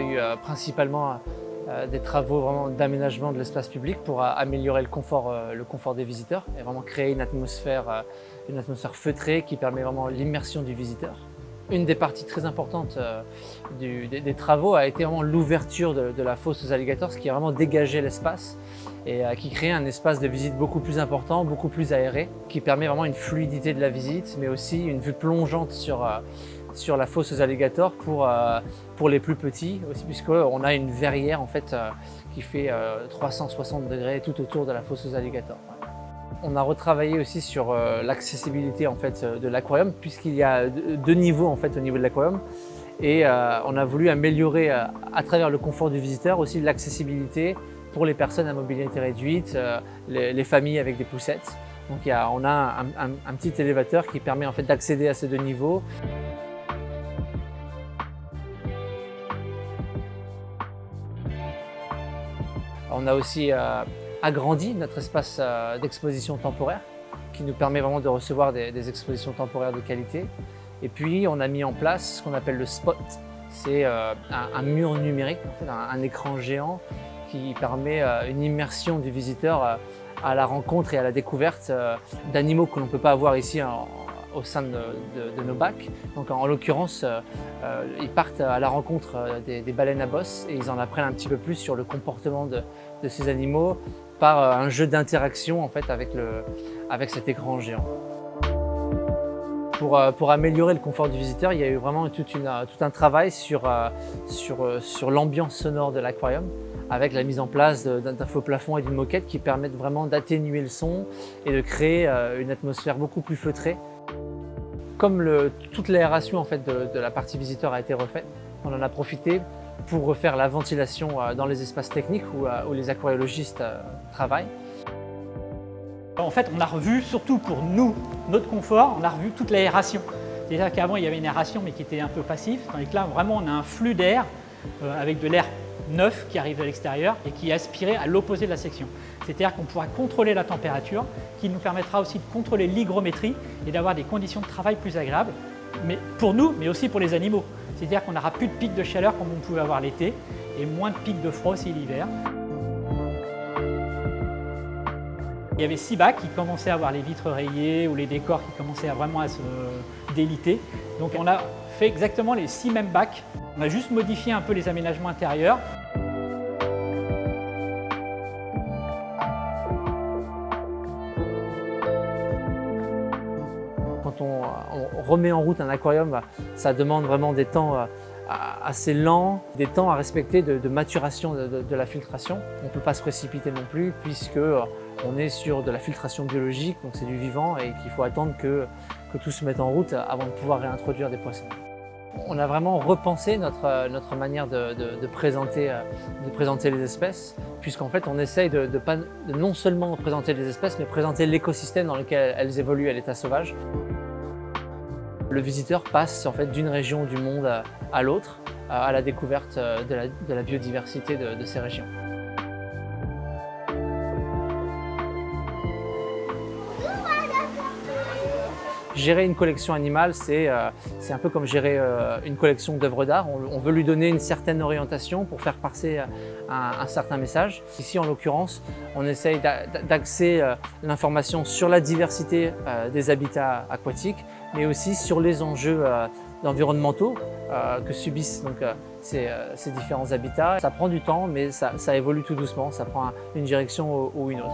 eu principalement des travaux vraiment d'aménagement de l'espace public pour améliorer le confort des visiteurs et vraiment créer une atmosphère feutrée qui permet vraiment l'immersion du visiteur. Une des parties très importantes des travaux a été vraiment l'ouverture de la fosse aux alligators, ce qui a vraiment dégagé l'espace et qui crée un espace de visite beaucoup plus important, beaucoup plus aéré, qui permet vraiment une fluidité de la visite, mais aussi une vue plongeante sur la fosse aux alligators pour les plus petits, aussi puisqu'on a une verrière en fait, qui fait 360 degrés tout autour de la fosse aux alligators. On a retravaillé aussi sur l'accessibilité en fait, de l'aquarium, puisqu'il y a deux niveaux en fait, au niveau de l'aquarium. Et on a voulu améliorer à travers le confort du visiteur aussi l'accessibilité pour les personnes à mobilité réduite, les familles avec des poussettes. Donc on a un petit élévateur qui permet en fait, d'accéder à ces deux niveaux. On a aussi agrandi notre espace d'exposition temporaire qui nous permet vraiment de recevoir des expositions temporaires de qualité. Et puis on a mis en place ce qu'on appelle le spot. C'est un mur numérique, en fait, un écran géant qui permet une immersion du visiteur à la rencontre et à la découverte d'animaux que l'on ne peut pas avoir ici au sein de nos bacs. Donc en l'occurrence, ils partent à la rencontre des baleines à bosse et ils en apprennent un petit peu plus sur le comportement de ces animaux par un jeu d'interaction en fait, avec cet écran géant. Pour améliorer le confort du visiteur, il y a eu vraiment tout un travail sur l'ambiance sonore de l'aquarium, avec la mise en place d'un faux plafond et d'une moquette qui permettent vraiment d'atténuer le son et de créer une atmosphère beaucoup plus feutrée. Comme toute l'aération en fait, de la partie visiteur a été refaite, on en a profité pour refaire la ventilation dans les espaces techniques où les aquariologistes travaillent. En fait, on a revu, surtout pour nous, notre confort, on a revu toute l'aération. C'est-à-dire qu'avant, il y avait une aération mais qui était un peu passif, tandis que là, vraiment, on a un flux d'air avec de l'air neuf qui arrive de l'extérieur et qui est aspiré à l'opposé de la section. C'est-à-dire qu'on pourra contrôler la température, qui nous permettra aussi de contrôler l'hygrométrie et d'avoir des conditions de travail plus agréables, mais pour nous, mais aussi pour les animaux. C'est-à-dire qu'on n'aura plus de pics de chaleur comme on pouvait avoir l'été et moins de pics de froid aussi l'hiver. Il y avait 6 bacs qui commençaient à avoir les vitres rayées ou les décors qui commençaient vraiment à se déliter. Donc on a fait exactement les 6 mêmes bacs. On a juste modifié un peu les aménagements intérieurs. Quand on remet en route un aquarium, ça demande vraiment des temps assez lents, des temps à respecter de maturation de la filtration. On ne peut pas se précipiter non plus puisque on est sur de la filtration biologique, donc c'est du vivant et qu'il faut attendre que tout se mette en route avant de pouvoir réintroduire des poissons. On a vraiment repensé notre manière de présenter les espèces, puisqu'en fait on essaye de non seulement présenter les espèces, mais présenter l'écosystème dans lequel elles évoluent à l'état sauvage. Le visiteur passe en fait d'une région du monde à l'autre, à la découverte de la biodiversité de ces régions. Gérer une collection animale, c'est un peu comme gérer une collection d'œuvres d'art. On veut lui donner une certaine orientation pour faire passer un certain message. Ici, en l'occurrence, on essaye d'axer l'information sur la diversité des habitats aquatiques, mais aussi sur les enjeux environnementaux que subissent donc, ces différents habitats. Ça prend du temps, mais ça évolue tout doucement, ça prend une direction ou une autre.